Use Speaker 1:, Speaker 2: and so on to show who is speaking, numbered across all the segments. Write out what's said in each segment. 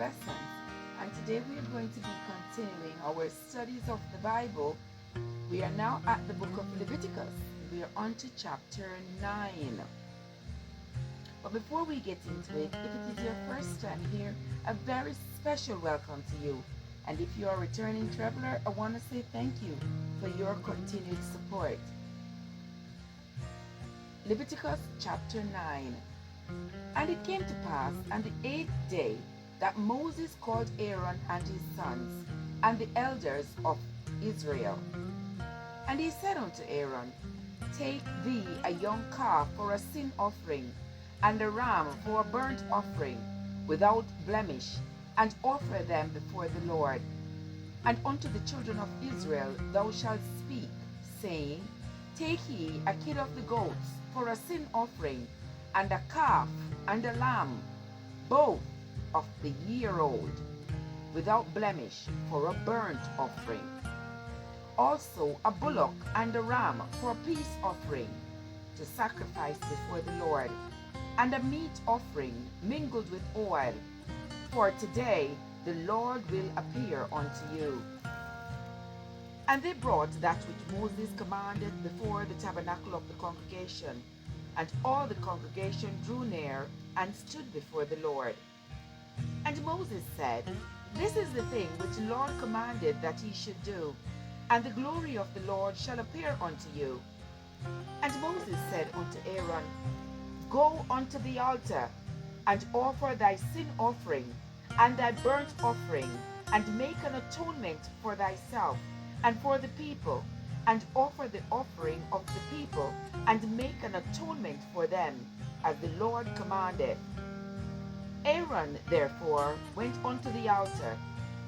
Speaker 1: effervescence, and today we are going to be continuing our studies of the Bible. We are now at the book of Leviticus. We are on to chapter 9. But before we get into it, if it is your first time here, a very special welcome to you. And if you are a returning traveler, I want to say thank you for your continued support. Leviticus chapter 9. And it came to pass on the 8th day that Moses called Aaron and his sons and the elders of Israel. And he said unto Aaron, Take thee a young calf for a sin offering, and a ram for a burnt offering, without blemish, and offer them before the Lord. And unto the children of Israel thou shalt speak, saying, Take ye a kid of the goats for a sin offering, and a calf and a lamb, both of the year old, without blemish, for a burnt offering. Also a bullock and a ram for a peace offering, to sacrifice before the Lord, and a meat offering mingled with oil. For today the Lord will appear unto you. And they brought that which Moses commanded before the tabernacle of the congregation. And all the congregation drew near and stood before the Lord. And Moses said, This is the thing which the Lord commanded that ye should do, and the glory of the Lord shall appear unto you. And Moses said unto Aaron, Go unto the altar, and offer thy sin offering, and thy burnt offering, and make an atonement for thyself, and for the people, and offer the offering of the people, and make an atonement for them, as the Lord commanded. Aaron therefore went unto the altar,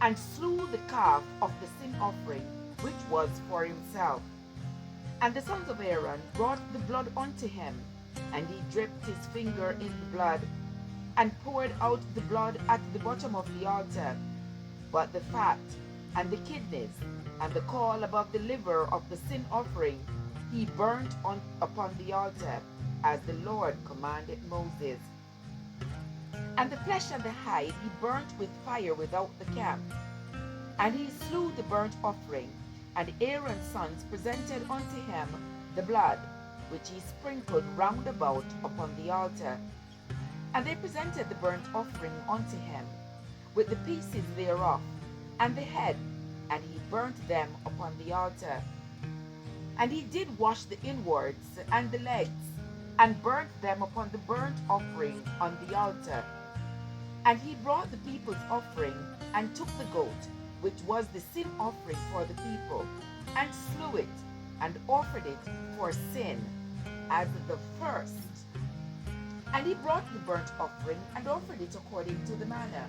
Speaker 1: and slew the calf of the sin offering, which was for himself. And the sons of Aaron brought the blood unto him, and he dipped his finger in the blood, and poured out the blood at the bottom of the altar. But the fat, and the kidneys, and the caul above the liver of the sin offering, he burnt upon the altar, as the Lord commanded Moses. And the flesh and the hide he burnt with fire without the camp. And he slew the burnt offering, and Aaron's sons presented unto him the blood, which he sprinkled round about upon the altar. And they presented the burnt offering unto him, with the pieces thereof, and the head, and he burnt them upon the altar. And he did wash the inwards and the legs, and burnt them upon the burnt offering on the altar. And he brought the people's offering, and took the goat, which was the sin offering for the people, and slew it, and offered it for sin, as the first. And he brought the burnt offering, and offered it according to the manner.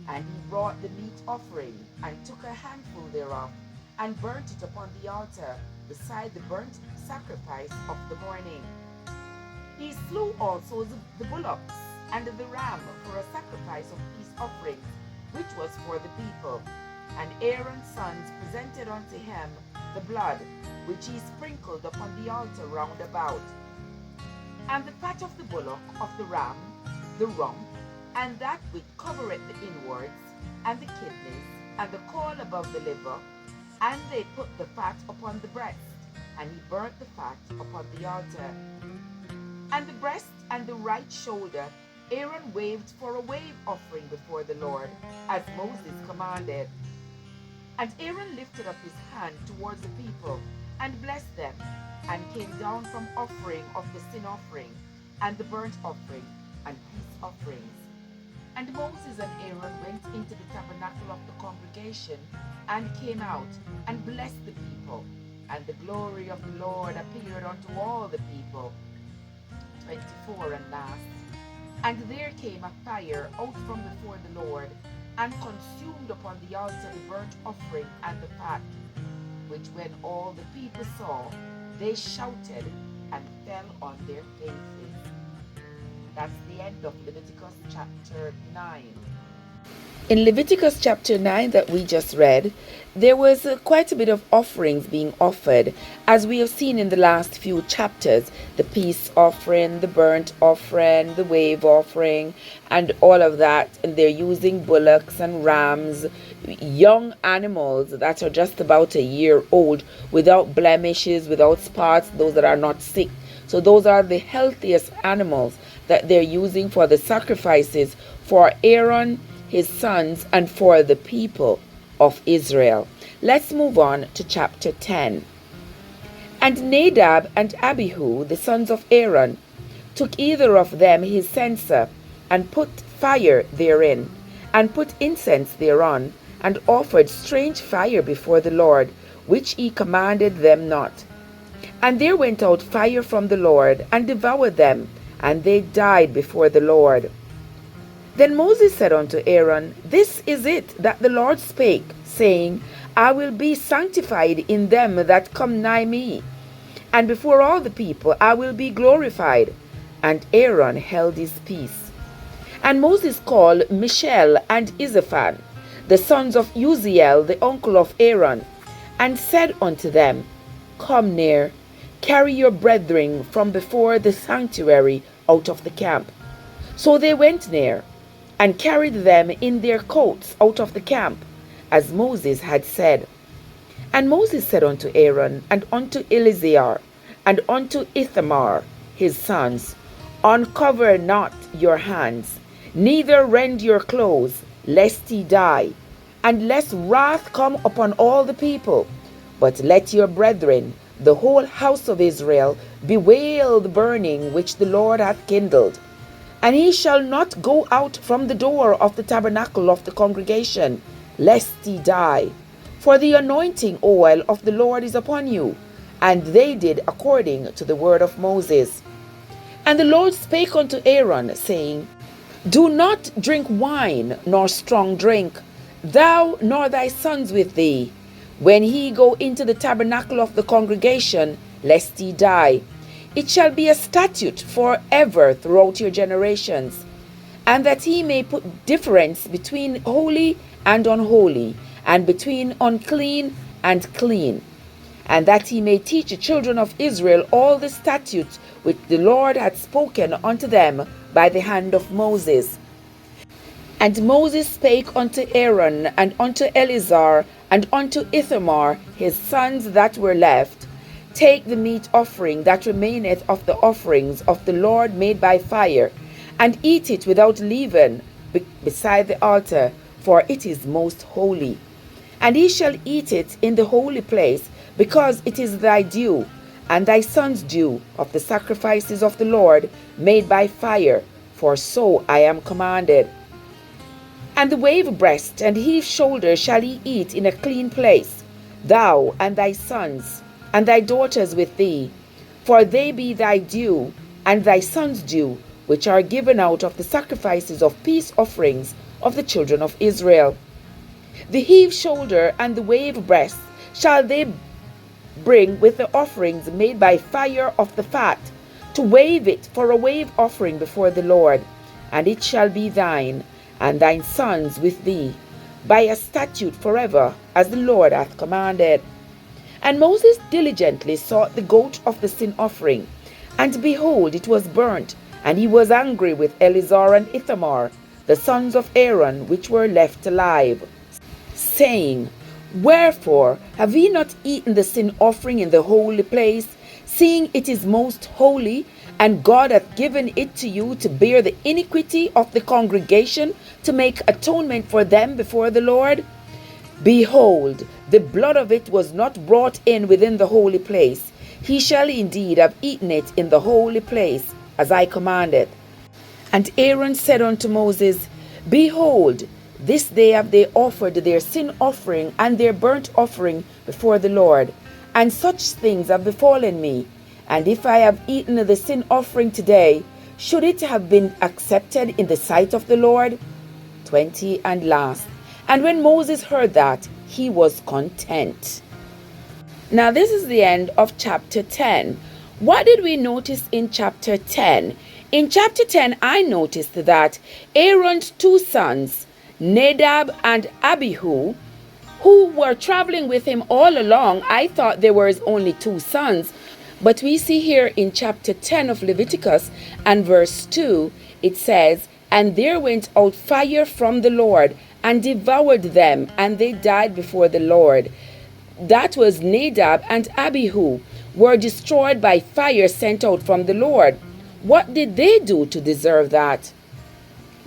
Speaker 1: And he brought the meat offering, and took a handful thereof, and burnt it upon the altar, beside the burnt sacrifice of the morning. He slew also the bullocks, and the ram for a sacrifice of peace offerings, which was for the people. And Aaron's sons presented unto him the blood, which he sprinkled upon the altar round about. And the fat of the bullock, of the ram, the rump, and that which covereth the inwards, and the kidneys, and the caul above the liver, and they put the fat upon the breast, and he burnt the fat upon the altar. And the breast and the right shoulder Aaron waved for a wave offering before the Lord, as Moses commanded. And Aaron lifted up his hand towards the people, and blessed them, and came down from offering of the sin offering, and the burnt offering, and peace offerings. And Moses and Aaron went into the tabernacle of the congregation, and came out, and blessed the people. And the glory of the Lord appeared unto all the people. 24 and last. And there came a fire out from before the Lord, and consumed upon the altar the burnt offering and the fat, which when all the people saw, they shouted and fell on their faces. That's the end of Leviticus chapter 9. In Leviticus chapter 9 that we just read, there was quite a bit of offerings being offered, as we have seen in the last few chapters: the peace offering, the burnt offering, the wave offering, and all of that. And they're using bullocks and rams, young animals that are just about a year old, without blemishes, without spots, those that are not sick. So those are the healthiest animals that they're using for the sacrifices for Aaron, his sons, and for the people of Israel. Let's move on to chapter 10. And Nadab and Abihu, the sons of Aaron, took either of them his censer, and put fire therein, and put incense thereon, and offered strange fire before the Lord, which he commanded them not. And there went out fire from the Lord, and devoured them, and they died before the Lord. Then Moses said unto Aaron, This is it that the Lord spake, saying, I will be sanctified in them that come nigh me, and before all the people I will be glorified. And Aaron held his peace. And Moses called Mishael and Isaphan, the sons of Uzziel, the uncle of Aaron, and said unto them, Come near, carry your brethren from before the sanctuary out of the camp. So they went near, and carried them in their coats out of the camp, as Moses had said. And Moses said unto Aaron, and unto Eleazar, and unto Ithamar, his sons, Uncover not your hands, neither rend your clothes, lest ye die, and lest wrath come upon all the people. But let your brethren, the whole house of Israel, bewail the burning which the Lord hath kindled. And he shall not go out from the door of the tabernacle of the congregation, lest he die. For the anointing oil of the Lord is upon you. And they did according to the word of Moses. And the Lord spake unto Aaron, saying, Do not drink wine, nor strong drink, thou nor thy sons with thee, when he go into the tabernacle of the congregation, lest he die. It shall be a statute forever throughout your generations, and that he may put difference between holy and unholy, and between unclean and clean, and that he may teach the children of Israel all the statutes which the Lord had spoken unto them by the hand of Moses. And Moses spake unto Aaron, and unto Eleazar, and unto Ithamar, his sons that were left, Take the meat offering that remaineth of the offerings of the Lord made by fire, and eat it without leaven beside the altar, for it is most holy. And he shall eat it in the holy place, because it is thy due, and thy son's due, of the sacrifices of the Lord made by fire, for so I am commanded. And the wave breast and heave shoulder shall he eat in a clean place, thou and thy sons, and thy daughters with thee, for they be thy due, and thy sons' due, which are given out of the sacrifices of peace offerings of the children of Israel. The heave shoulder and the wave breast shall they bring with the offerings made by fire of the fat, to wave it for a wave offering before the Lord. And it shall be thine, and thine sons with thee, by a statute forever, as the Lord hath commanded. And Moses diligently sought the goat of the sin offering, and behold, it was burnt, and he was angry with Eleazar and Ithamar, the sons of Aaron, which were left alive, saying, Wherefore have ye not eaten the sin offering in the holy place, seeing it is most holy, and God hath given it to you to bear the iniquity of the congregation, to make atonement for them before the Lord? Behold, the blood of it was not brought in within the holy place. He shall indeed have eaten it in the holy place, as I commanded. And Aaron said unto Moses, Behold, this day have they offered their sin offering and their burnt offering before the Lord, and such things have befallen me. And if I have eaten the sin offering today, should it have been accepted in the sight of the Lord? 20 and last. And when Moses heard that, he was content. Now this is the end of chapter 10. What did we notice in chapter 10? In chapter 10, I noticed that Aaron's two sons, Nadab and Abihu, who were traveling with him all along. I thought there were only two sons, but we see here in chapter 10 of Leviticus and verse 2, it says, "And there went out fire from the Lord and devoured them, and they died before the Lord." That was Nadab and Abihu were destroyed by fire sent out from the Lord. What did they do to deserve that?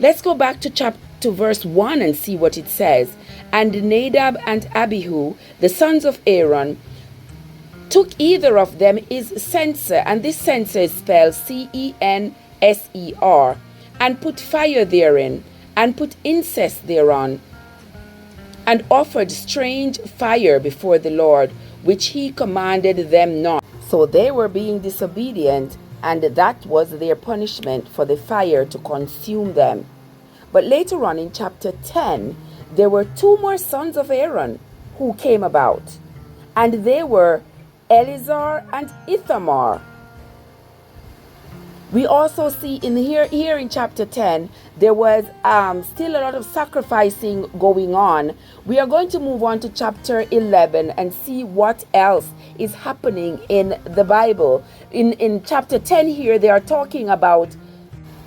Speaker 1: Let's go back to verse 1 and see what it says. "And Nadab and Abihu, the sons of Aaron, took either of them his censer," and this censer is spelled Censer, "and put fire therein, and put incense thereon, and offered strange fire before the Lord, which he commanded them not." So they were being disobedient, and that was their punishment for the fire to consume them. But later on in chapter 10, there were two more sons of Aaron who came about, and they were Eleazar and Ithamar. We also see in here in chapter 10, there was still a lot of sacrificing going on. We are going to move on to chapter 11 and see what else is happening in the Bible. In chapter 10 here, they are talking about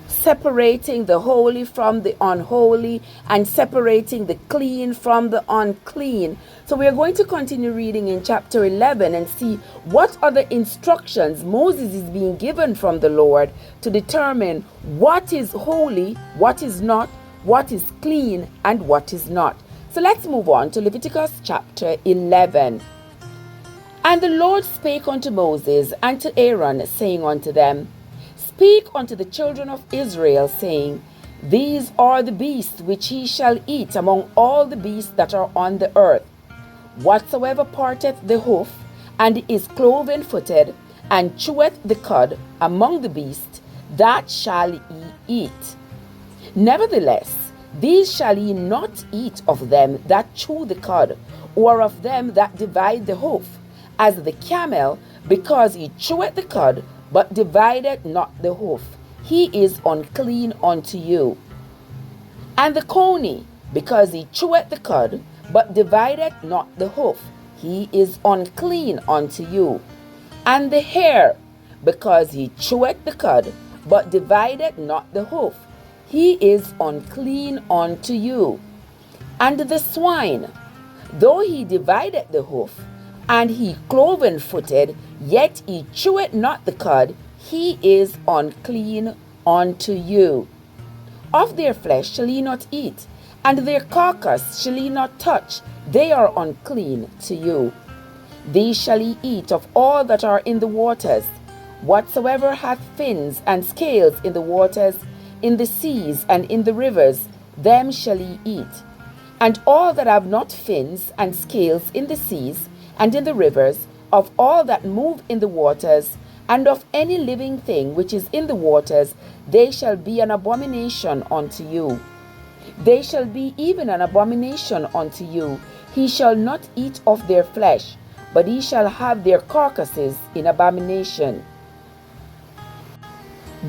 Speaker 1: separating the holy from the unholy and separating the clean from the unclean. So we are going to continue reading in chapter 11 and see what other instructions Moses is being given from the Lord to determine what is holy, what is not, what is clean, and what is not. So let's move on to Leviticus chapter 11. "And the Lord spake unto Moses and to Aaron, saying unto them, Speak unto the children of Israel, saying, These are the beasts which ye shall eat among all the beasts that are on the earth. Whatsoever parteth the hoof, and is cloven-footed, and cheweth the cud among the beasts, that shall ye eat. Nevertheless, these shall ye not eat of them that chew the cud, or of them that divide the hoof, as the camel, because he cheweth the cud, but divided not the hoof, he is unclean unto you. And the coney, because he cheweth the cud, but divided not the hoof, he is unclean unto you. And the hare, because he cheweth the cud, but divided not the hoof, he is unclean unto you. And the swine, though he divided the hoof, and he cloven-footed, yet he cheweth not the cud, he is unclean unto you. Of their flesh shall ye not eat, and their carcass shall ye not touch, they are unclean to you. These shall ye eat of all that are in the waters, whatsoever hath fins and scales in the waters, in the seas and in the rivers, them shall ye eat. And all that have not fins and scales in the seas and in the rivers, of all that move in the waters, and of any living thing which is in the waters, they shall be an abomination unto you. They shall be even an abomination unto you. He shall not eat of their flesh, but he shall have their carcasses in abomination.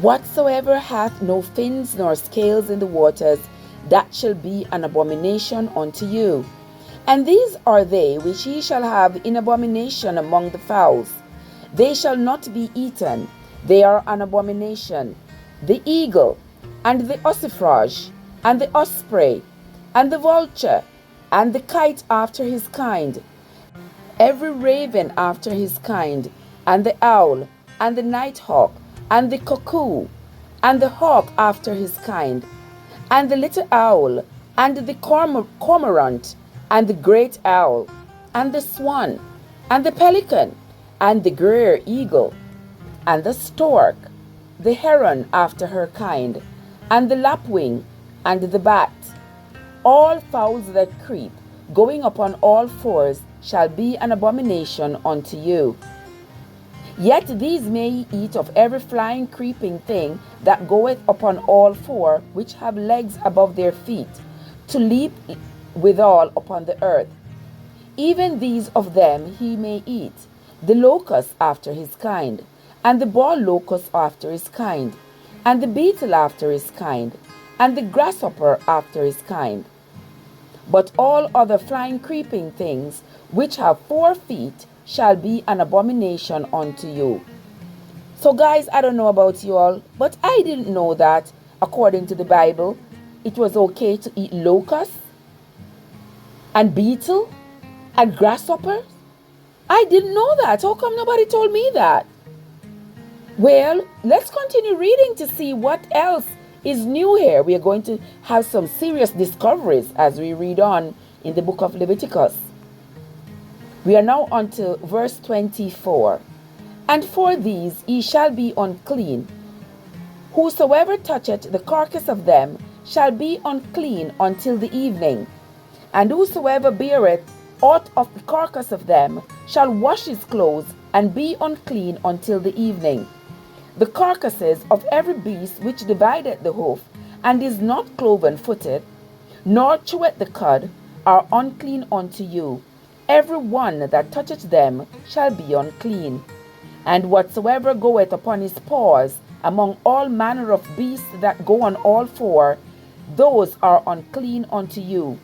Speaker 1: Whatsoever hath no fins nor scales in the waters, that shall be an abomination unto you. And these are they which ye shall have in abomination among the fowls. They shall not be eaten, they are an abomination. The eagle, and the ossifrage, and the osprey, and the vulture, and the kite after his kind, every raven after his kind, and the owl, and the nighthawk, and the cuckoo, and the hawk after his kind, and the little owl, and the cormorant, and the great owl, and the swan, and the pelican, and the great eagle, and the stork, the heron after her kind, and the lapwing, and the bat. All fowls that creep, going upon all fours, shall be an abomination unto you. Yet these may ye eat of every flying creeping thing that goeth upon all four, which have legs above their feet, to leap withal upon the earth. Even these of them he may eat, the locust after his kind, and the ball locust after his kind, and the beetle after his kind, and the grasshopper after his kind, But all other flying creeping things which have 4 feet shall be an abomination unto you. So guys, I don't know about you all, but I didn't know that according to the Bible, it was okay to eat locusts and beetle and grasshoppers. I didn't know that. How come nobody told me that? Well, let's continue reading to see what else is new here. We are going to have some serious discoveries as we read on in the book of Leviticus. We are now on to verse 24. And for these ye shall be unclean. Whosoever toucheth the carcass of them shall be unclean until the evening. And whosoever beareth aught of the carcass of them shall wash his clothes and be unclean until the evening. The carcasses of every beast which divideth the hoof, and is not cloven-footed, nor cheweth the cud, are unclean unto you. Every one that toucheth them shall be unclean. And whatsoever goeth upon his paws among all manner of beasts that go on all four, those are unclean unto you.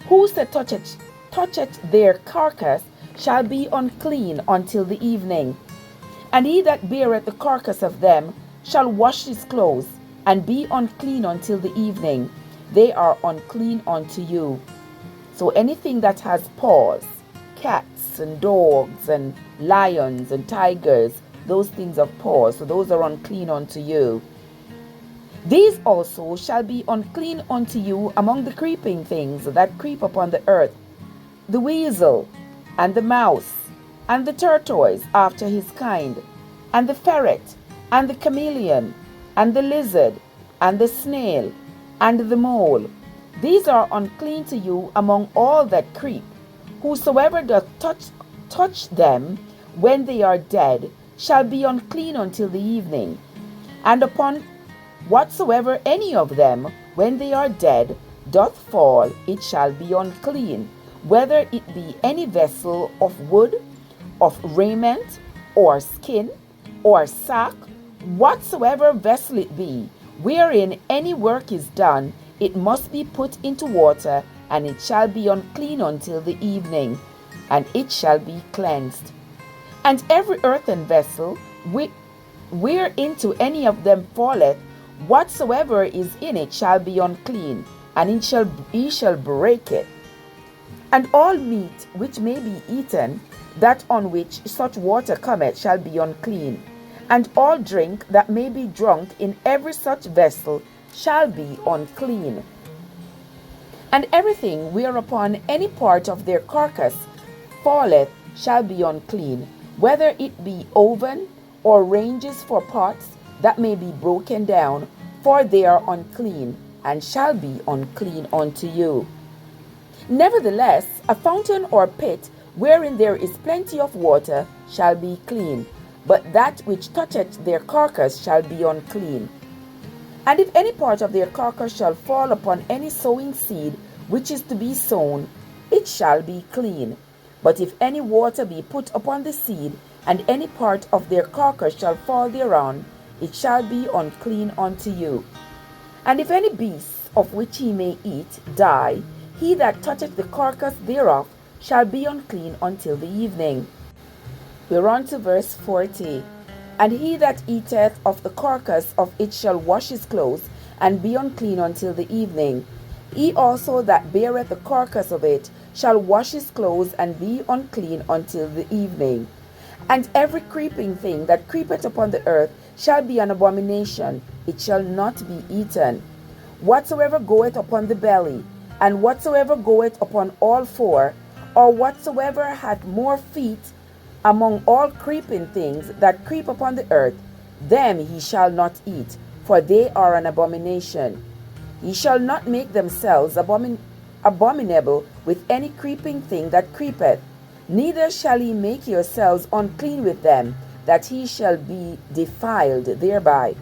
Speaker 1: Whoso toucheth their carcass shall be unclean until the evening. And he that beareth the carcass of them shall wash his clothes, and be unclean until the evening. They are unclean unto you. So anything that has paws, cats and dogs and lions and tigers, those things have paws, so those are unclean unto you. These also shall be unclean unto you among the creeping things that creep upon the earth, the weasel, and the mouse, and the tortoise after his kind, and the ferret, and the chameleon, and the lizard, and the snail, and the mole. These are unclean to you among all that creep. Whosoever doth touch them when they are dead shall be unclean until the evening. And upon whatsoever any of them, when they are dead, doth fall, it shall be unclean, whether it be any vessel of wood, of raiment, or skin, or sack, whatsoever vessel it be, wherein any work is done, it must be put into water, and it shall be unclean until the evening, and it shall be cleansed. And every earthen vessel, whereinto any of them falleth, whatsoever is in it shall be unclean, and he shall break it. And all meat which may be eaten, that on which such water cometh, shall be unclean. And all drink that may be drunk in every such vessel shall be unclean. And everything whereupon any part of their carcass falleth shall be unclean, whether it be oven or ranges for pots that may be broken down, for they are unclean, and shall be unclean unto you. Nevertheless, a fountain or pit wherein there is plenty of water shall be clean, but that which toucheth their carcass shall be unclean. And if any part of their carcass shall fall upon any sowing seed which is to be sown, it shall be clean. But if any water be put upon the seed, and any part of their carcass shall fall thereon, it shall be unclean unto you. And if any beast of which he may eat die, he that toucheth the carcass thereof shall be unclean until the evening. We're on to verse 40. And he that eateth of the carcass of it shall wash his clothes, and be unclean until the evening. He also that beareth the carcass of it shall wash his clothes, and be unclean until the evening. And every creeping thing that creepeth upon the earth shall be an abomination, it shall not be eaten. Whatsoever goeth upon the belly, and whatsoever goeth upon all four, or whatsoever hath more feet among all creeping things that creep upon the earth, them he shall not eat, for they are an abomination. Ye shall not make themselves abominable with any creeping thing that creepeth, neither shall ye make yourselves unclean with them, that he shall be defiled thereby.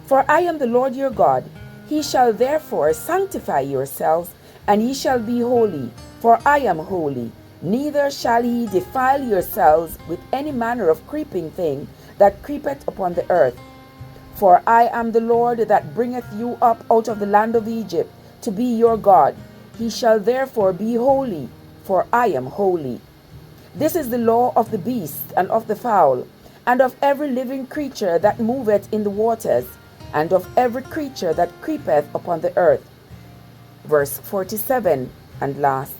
Speaker 1: For I am the Lord your God. He shall therefore sanctify yourselves, and ye shall be holy, for I am holy. Neither shall ye defile yourselves with any manner of creeping thing that creepeth upon the earth. For I am the Lord that bringeth you up out of the land of Egypt, to be your God. He shall therefore be holy, for I am holy. This is the law of the beast, and of the fowl, and of every living creature that moveth in the waters, and of every creature that creepeth upon the earth. Verse 47 and last.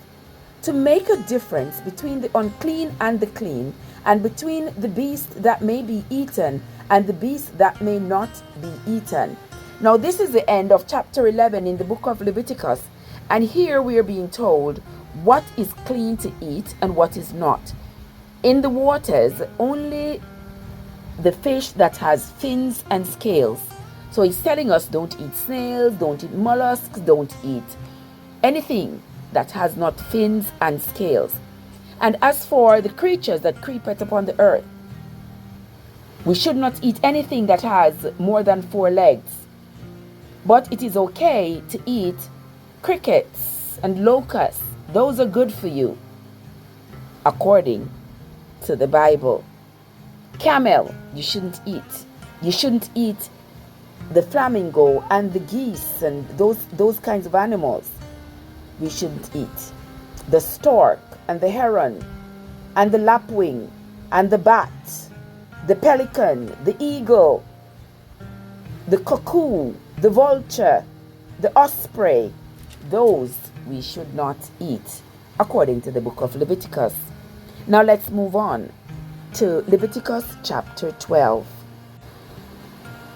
Speaker 1: To make a difference between the unclean and the clean, and between the beast that may be eaten and the beast that may not be eaten. Now this is the end of chapter 11 in the book of Leviticus, and here we are being told what is clean to eat and what is not. In the waters, only the fish that has fins and scales. So he's telling us don't eat snails, don't eat mollusks, don't eat anything that has not fins and scales. And as for the creatures that creepeth upon the earth, we should not eat anything that has more than 4 legs. But it is okay to eat crickets and locusts. Those are good for you, according to the Bible. Camel, you shouldn't eat. You shouldn't eat the flamingo and the geese and those kinds of animals. We shouldn't eat. The stork and the heron and the lapwing and the bat, the pelican, the eagle, the cuckoo, the vulture, the osprey, those we should not eat, according to the book of Leviticus. Now let's move on to Leviticus chapter 12.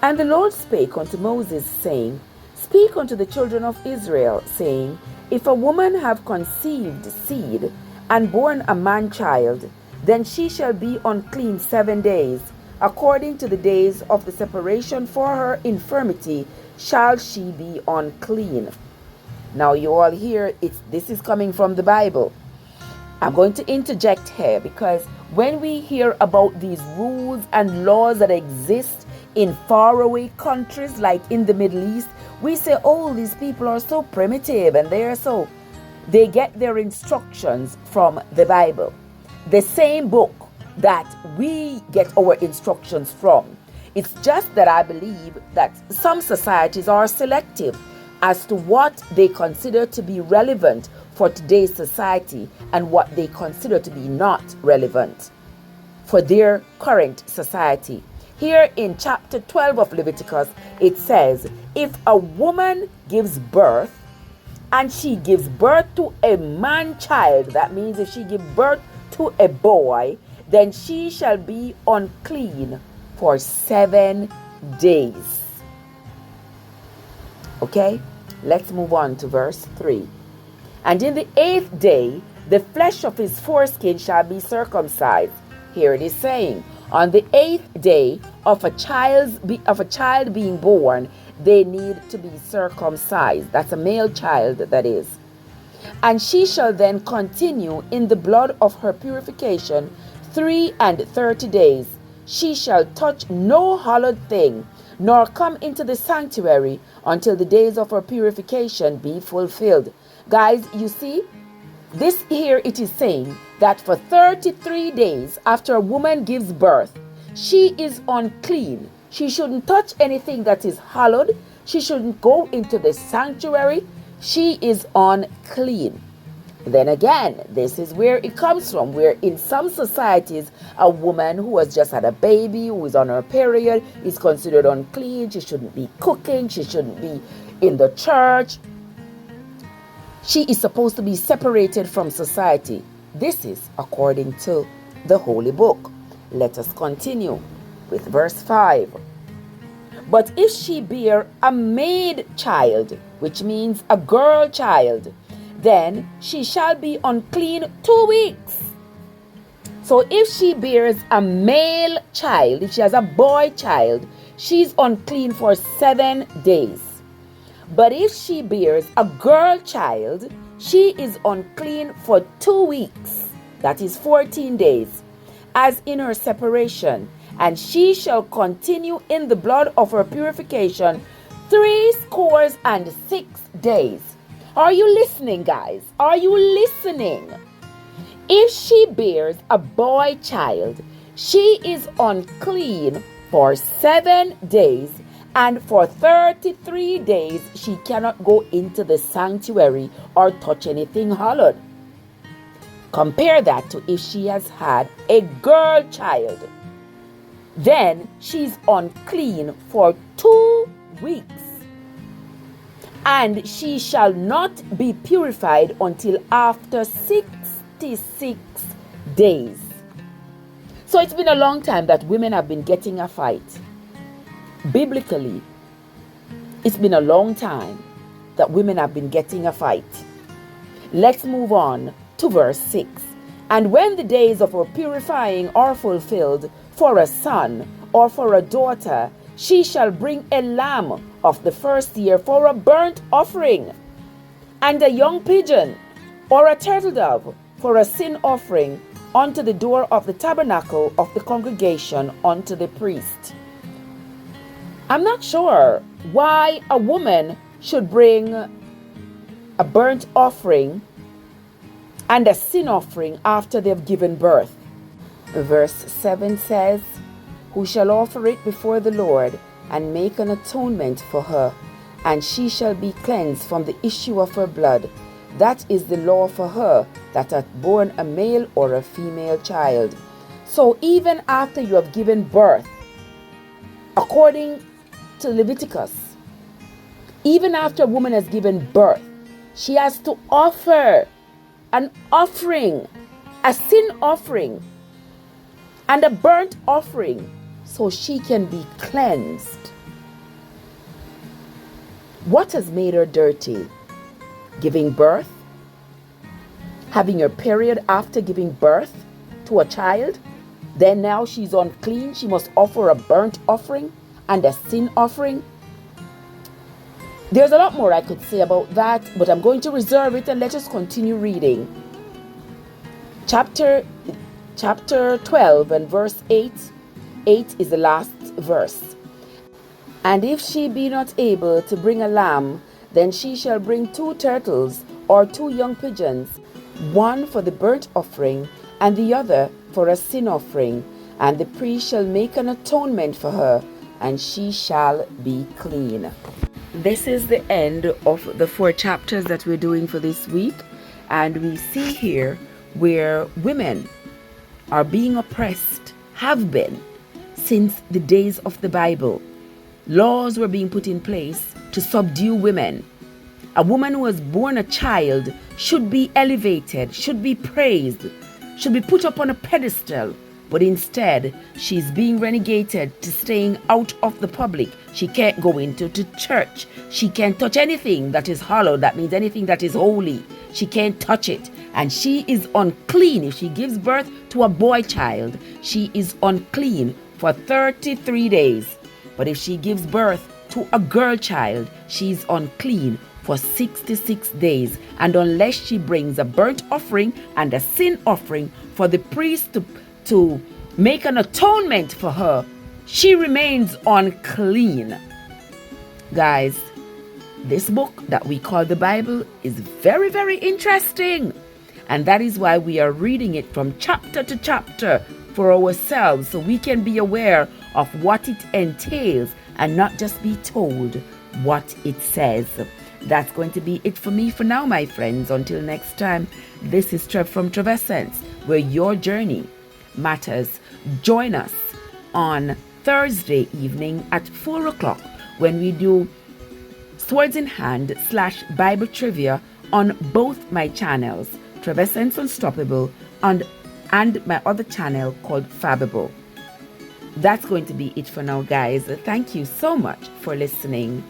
Speaker 1: And the Lord spake unto Moses, saying, Speak unto the children of Israel, saying, If a woman have conceived seed, and born a man-child, then she shall be unclean 7 days. According to the days of the separation for her infirmity shall she be unclean. Now you all hear, this is coming from the Bible. I'm going to interject here, because when we hear about these rules and laws that exist in faraway countries like in the Middle East, we say, oh, these people are so primitive and they get their instructions from the Bible, the same book that we get our instructions from. It's just that I believe that some societies are selective as to what they consider to be relevant for today's society and what they consider to be not relevant for their current society. Here in chapter 12 of Leviticus, it says, if a woman gives birth, and she gives birth to a man-child, that means if she gives birth to a boy, then she shall be unclean for 7 days. Okay, let's move on to verse 3. And in the 8th day, the flesh of his foreskin shall be circumcised. Here it is saying, on the 8th day of a child being born, they need to be circumcised. That's a male child, that is. And she shall then continue in the blood of her purification 33 days. She shall touch no hallowed thing, nor come into the sanctuary until the days of her purification be fulfilled. Guys, you see, this here it is saying that for 33 days after a woman gives birth, she is unclean. She shouldn't touch anything that is hallowed. She shouldn't go into the sanctuary. She is unclean. Then again, this is where it comes from, where in some societies, a woman who has just had a baby, who is on her period, is considered unclean. She shouldn't be cooking. She shouldn't be in the church. She is supposed to be separated from society. This is according to the Holy Book. Let us continue with verse 5. But if she bear a maid child, which means a girl child, then she shall be unclean 2 weeks. So if she bears a male child, if she has a boy child, she's unclean for 7 days. But if she bears a girl child, she is unclean for 2 weeks. That is 14 days, as in her separation. And she shall continue in the blood of her purification 66 days. Are you listening, guys? Are you listening? If she bears a boy child, she is unclean for 7 days, And for 33 days she cannot go into the sanctuary or touch anything hallowed. Compare that to if she has had a girl child. Then she's unclean for 2 weeks. And she shall not be purified until after 66 days. So it's been a long time that women have been getting a fight. Biblically, it's been a long time that women have been getting a fight. Let's move on to verse 6. And when the days of her purifying are fulfilled for a son or for a daughter, she shall bring a lamb of the first year for a burnt offering, and a young pigeon or a turtle dove for a sin offering unto the door of the tabernacle of the congregation unto the priest. I'm not sure why a woman should bring a burnt offering and a sin offering after they've given birth. Verse 7 says, who shall offer it before the Lord and make an atonement for her, and she shall be cleansed from the issue of her blood. That is the law for her that hath borne a male or a female child. So even after you have given birth, according to Leviticus, even after a woman has given birth, she has to offer an offering, a sin offering, and a burnt offering, so she can be cleansed. What has made her dirty? Giving birth? Having her period after giving birth to a child? Then now she's unclean. She must offer a burnt offering and a sin offering. There's a lot more I could say about that, but I'm going to reserve it and let us continue reading. Chapter 12 and verse 8. 8 is the last verse. And if she be not able to bring a lamb, then she shall bring 2 turtles or 2 young pigeons, one for the burnt offering and the other for a sin offering. And the priest shall make an atonement for her, and she shall be clean. This is the end of the 4 chapters that we're doing for this week. And we see here where women are being oppressed, have been, since the days of the Bible. Laws were being put in place to subdue women. A woman who has born a child should be elevated, should be praised, should be put up on a pedestal. But instead, she's being relegated to staying out of the public. She can't go into the church. She can't touch anything that is hallowed. That means anything that is holy. She can't touch it. And she is unclean. If she gives birth to a boy child, she is unclean for 33 days. But if she gives birth to a girl child, she's unclean for 66 days. And unless she brings a burnt offering and a sin offering for the priest to make an atonement for her, she remains unclean. Guys, this book that we call the Bible is very, very interesting. And that is why we are reading it from chapter to chapter for ourselves, so we can be aware of what it entails and not just be told what it says. That's going to be it for me for now, my friends. Until next time, this is Trev from Trevessence, where your journey matters. Join us on Thursday evening at 4 o'clock when we do Swords in Hand / Bible Trivia on both my channels, Trevessence Unstoppable and my other channel called Fabable. That's going to be it for now, guys. Thank you so much for listening.